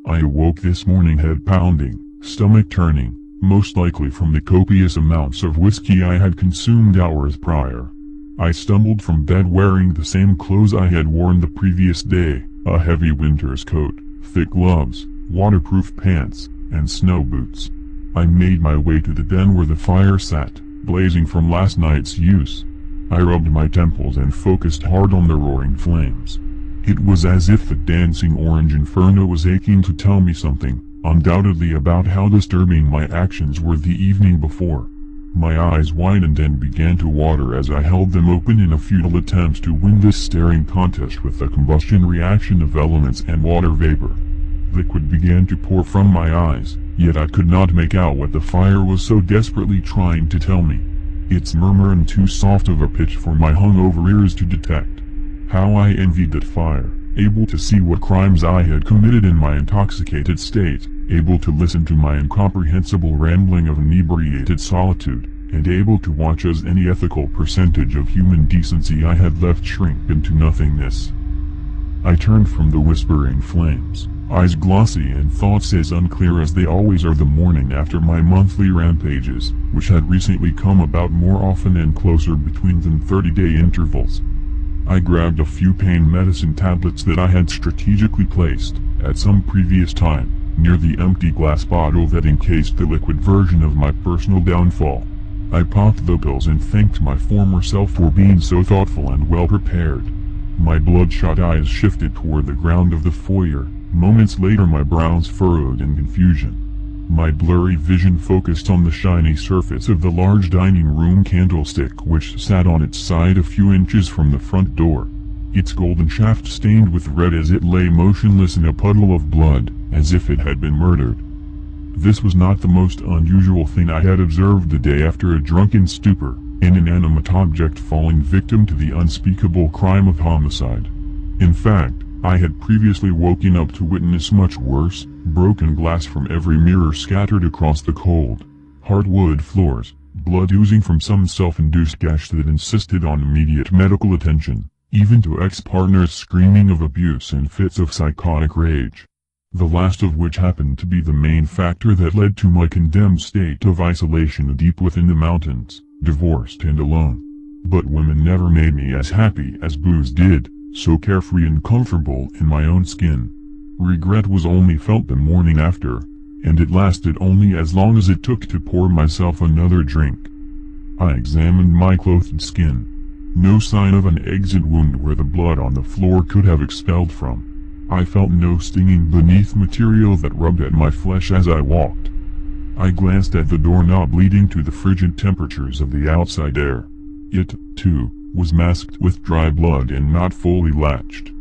I awoke this morning head pounding, stomach turning, most likely from the copious amounts of whiskey I had consumed hours prior. I stumbled from bed wearing the same clothes I had worn the previous day, a heavy winter's coat, thick gloves, waterproof pants, and snow boots. I made my way to the den where the fire sat, blazing from last night's use. I rubbed my temples and focused hard on the roaring flames. It was as if the dancing orange inferno was aching to tell me something, undoubtedly about how disturbing my actions were the evening before. My eyes widened and began to water as I held them open in a futile attempt to win this staring contest with the combustion reaction of elements and water vapor. Liquid began to pour from my eyes, yet I could not make out what the fire was so desperately trying to tell me. Its murmur too soft of a pitch for my hungover ears to detect. How I envied that fire, able to see what crimes I had committed in my intoxicated state, able to listen to my incomprehensible rambling of inebriated solitude, and able to watch as any ethical percentage of human decency I had left shrink into nothingness. I turned from the whispering flames, eyes glossy and thoughts as unclear as they always are the morning after my monthly rampages, which had recently come about more often and closer between than 30-day intervals. I grabbed a few pain medicine tablets that I had strategically placed, at some previous time, near the empty glass bottle that encased the liquid version of my personal downfall. I popped the pills and thanked my former self for being so thoughtful and well prepared. My bloodshot eyes shifted toward the ground of the foyer. Moments later my brows furrowed in confusion. My blurry vision focused on the shiny surface of the large dining room candlestick which sat on its side a few inches from the front door. Its golden shaft stained with red as it lay motionless in a puddle of blood, as if it had been murdered. This was not the most unusual thing I had observed the day after a drunken stupor, an inanimate object falling victim to the unspeakable crime of homicide. In fact, I had previously woken up to witness much worse, broken glass from every mirror scattered across the cold, hardwood floors, blood oozing from some self-induced gash that insisted on immediate medical attention, even to ex-partners screaming of abuse and fits of psychotic rage. The last of which happened to be the main factor that led to my condemned state of isolation deep within the mountains, divorced and alone. But women never made me as happy as booze did, so carefree and comfortable in my own skin. Regret was only felt the morning after, and it lasted only as long as it took to pour myself another drink. I examined my clothed skin. No sign of an exit wound where the blood on the floor could have expelled from. I felt no stinging beneath material that rubbed at my flesh as I walked. I glanced at the doorknob leading to the frigid temperatures of the outside air. It, too, was masked with dry blood and not fully latched.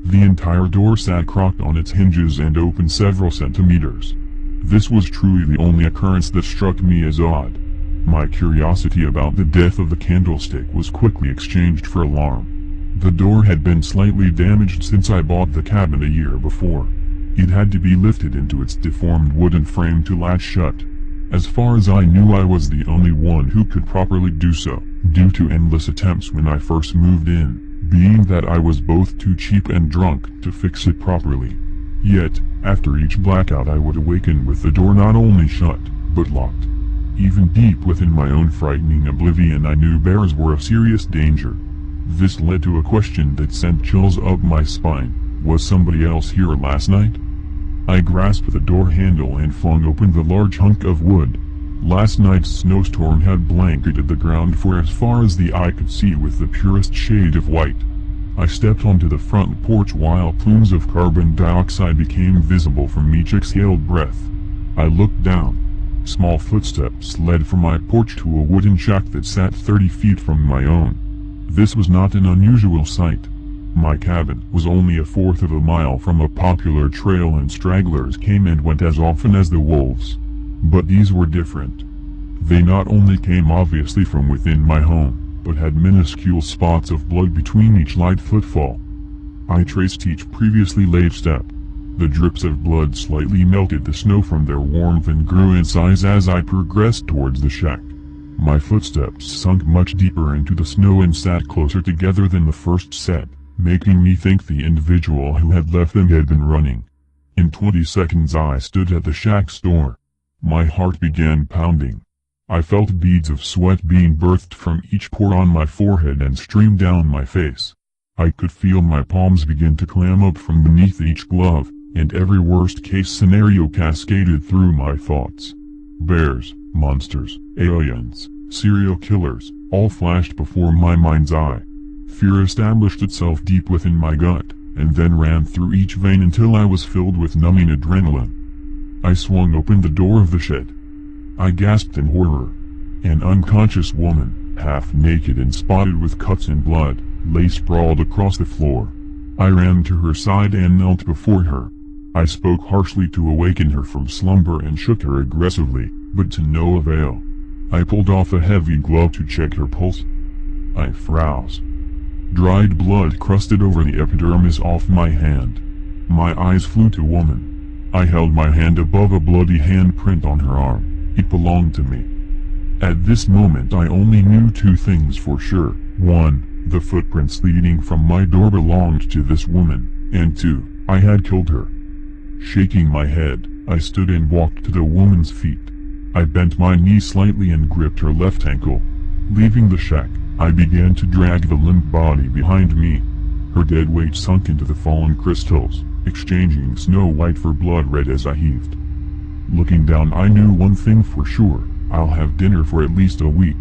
The entire door sat crocked on its hinges and open several centimeters. This was truly the only occurrence that struck me as odd. My curiosity about the death of the candlestick was quickly exchanged for alarm. The door had been slightly damaged since I bought the cabin a year before. It had to be lifted into its deformed wooden frame to latch shut. As far as I knew, I was the only one who could properly do so, due to endless attempts when I first moved in, being that I was both too cheap and drunk to fix it properly. Yet, after each blackout I would awaken with the door not only shut, but locked. Even deep within my own frightening oblivion I knew bears were a serious danger. This led to a question that sent chills up my spine. Was somebody else here last night? I grasped the door handle and flung open the large hunk of wood. Last night's snowstorm had blanketed the ground for as far as the eye could see with the purest shade of white. I stepped onto the front porch while plumes of carbon dioxide became visible from each exhaled breath. I looked down. Small footsteps led from my porch to a wooden shack that sat 30 feet from my own. This was not an unusual sight. My cabin was only a fourth of a mile from a popular trail and stragglers came and went as often as the wolves. But these were different. They not only came obviously from within my home, but had minuscule spots of blood between each light footfall. I traced each previously laid step. The drips of blood slightly melted the snow from their warmth and grew in size as I progressed towards the shack. My footsteps sunk much deeper into the snow and sat closer together than the first set, making me think the individual who had left them had been running. In 20 seconds I stood at the shack's door. My heart began pounding. I felt beads of sweat being birthed from each pore on my forehead and stream down my face. I could feel my palms begin to clam up from beneath each glove, and every worst-case scenario cascaded through my thoughts. Bears, monsters, aliens, serial killers, all flashed before my mind's eye. Fear established itself deep within my gut, and then ran through each vein until I was filled with numbing adrenaline. I swung open the door of the shed. I gasped in horror. An unconscious woman, half naked and spotted with cuts and blood, lay sprawled across the floor. I ran to her side and knelt before her. I spoke harshly to awaken her from slumber and shook her aggressively, but to no avail. I pulled off a heavy glove to check her pulse. I froze. Dried blood crusted over the epidermis off my hand. My eyes flew to woman. I held my hand above a bloody handprint on her arm. It belonged to me. At this moment I only knew two things for sure. 1, the footprints leading from my door belonged to this woman, and 2, I had killed her. Shaking my head, I stood and walked to the woman's feet. I bent my knee slightly and gripped her left ankle. Leaving the shack, I began to drag the limp body behind me. Her dead weight sunk into the fallen crystals, exchanging snow white for blood red as I heaved. Looking down, I knew one thing for sure: I'll have dinner for at least a week.